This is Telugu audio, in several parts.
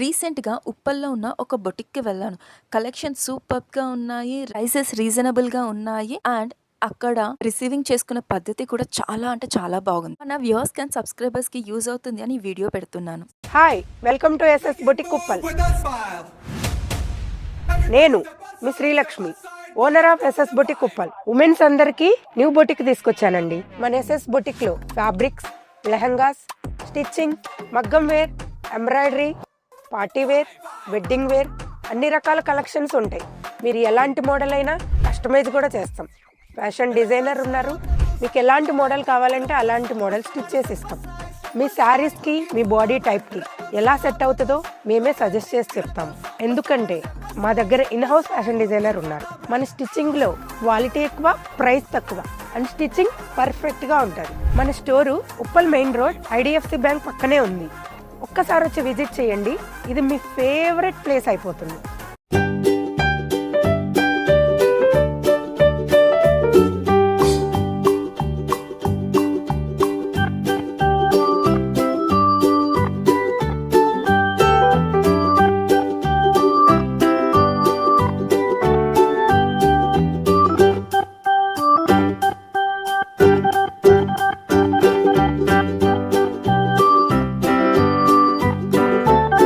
రీసెంట్‌గా ఉప్పల్‌లో ఉన్న ఒక బొటిక్‌కి వెళ్ళాను. కలెక్షన్ సూపర్బ్‌గా ఉన్నాయి. ప్రైసెస్ రీజనబుల్‌గా ఉన్నాయి. అండ్ అక్కడ రిసీవింగ్ చేసుకున్న పద్ధతి కూడా చాలా అంటే చాలా బాగుంది. మన వ్యూవర్స్‌కి అండ్ సబ్స్క్రైబర్స్‌కి యూజ్ అవుతుంది అని ఈ వీడియో పెడుతున్నాను. Hi, welcome to SS boutique Uppal. నేను మీ Srilakshmi, owner of SS boutique Uppal. Womens అందరికి న్యూ బొటిక్ తీసుకొచ్చానండి. మన ఎస్ఎస్ బొటిక్ లో ఫ్యాబ్రిక్స్, లెహంగాస్, స్టిచ్చింగ్, మగ్గం wear, embroidery, party wear, wedding wear అన్ని రకాల కలెక్షన్స్ ఉంటాయి. మీరు ఎలాంటి మోడల్ అయినా కస్టమైజ్ కూడా చేస్తాం. ఫ్యాషన్ డిజైనర్ ఉన్నారు. మీకు ఎలాంటి మోడల్ కావాలంటే అలాంటి మోడల్ స్టిచ్ చేసి ఇస్తాం. మీ శారీస్కి, మీ బాడీ టైప్కి ఎలా సెట్ అవుతుందో మేమే సజెస్ట్ చేసి చెప్తాము. ఎందుకంటే మా దగ్గర ఇన్ హౌస్ ఫ్యాషన్ డిజైనర్ ఉన్నారు. మన స్టిచ్చింగ్లో క్వాలిటీ ఎక్కువ, ప్రైస్ తక్కువ అండ్ స్టిచ్చింగ్ పర్ఫెక్ట్గా ఉంటుంది. మన store Uppal main road, IDFC bank పక్కనే ఉంది. ఒక్కసారి వచ్చి విజిట్ చేయండి. ఇది మీ ఫేవరెట్ ప్లేస్ అయిపోతుంది.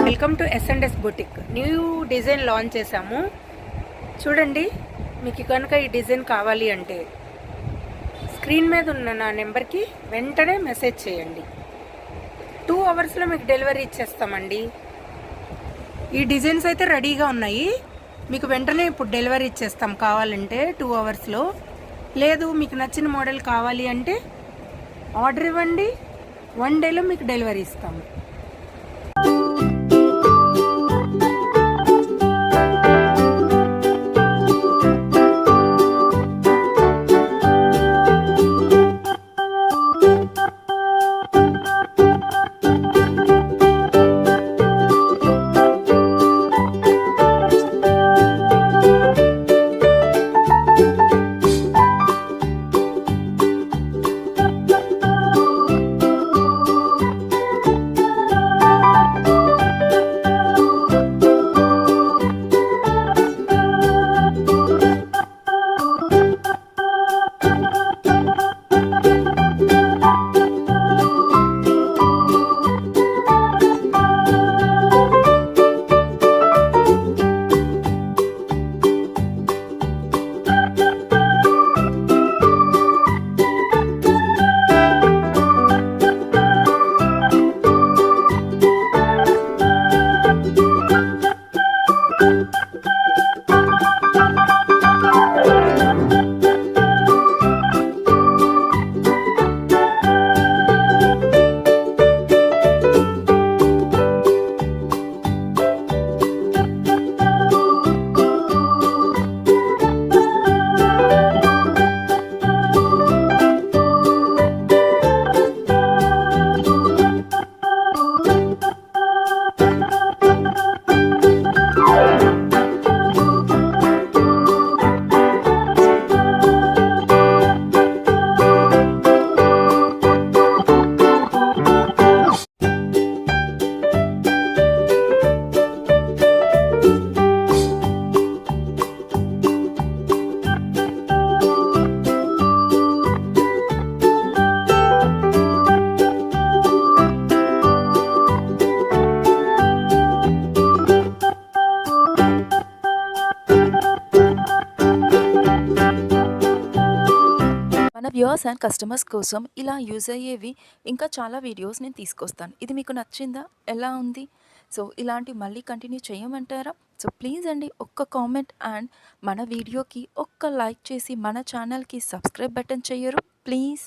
వెల్కమ్ టు ఎస్&ఎస్ బొటిక్. న్యూ డిజైన్ లాంచ్ చేశాము. చూడండి, మీకు కనుక ఈ డిజైన్ కావాలి అంటే స్క్రీన్ మీద ఉన్న నా నెంబర్కి వెంటనే మెసేజ్ చేయండి. 2 అవర్స్లో మీకు డెలివరీ ఇచ్చేస్తామండి. ఈ డిజైన్స్ అయితే రెడీగా ఉన్నాయి. మీకు వెంటనే ఇప్పుడు డెలివరీ ఇచ్చేస్తాం కావాలంటే 2 అవర్స్లో. లేదు మీకు నచ్చిన మోడల్ కావాలి అంటే ఆర్డర్ ఇవ్వండి, 1 డేలో మీకు డెలివరీ ఇస్తాము. మన వ్యూవర్స్ అండ్ కస్టమర్స్ కోసం ఇలా యూజ్ అయ్యేవి ఇంకా చాలా వీడియోస్ నేను తీసుకొస్తాను. ఇది మీకు నచ్చిందా? ఎలా ఉంది? సో ఇలాంటి మళ్ళీ కంటిన్యూ చేయమంటారా? సో ప్లీజ్ అండి, ఒక్క కామెంట్ అండ్ మన వీడియోకి ఒక్క లైక్ చేసి మన ఛానల్కి సబ్స్క్రైబ్ బటన్ చెయ్యరు ప్లీజ్.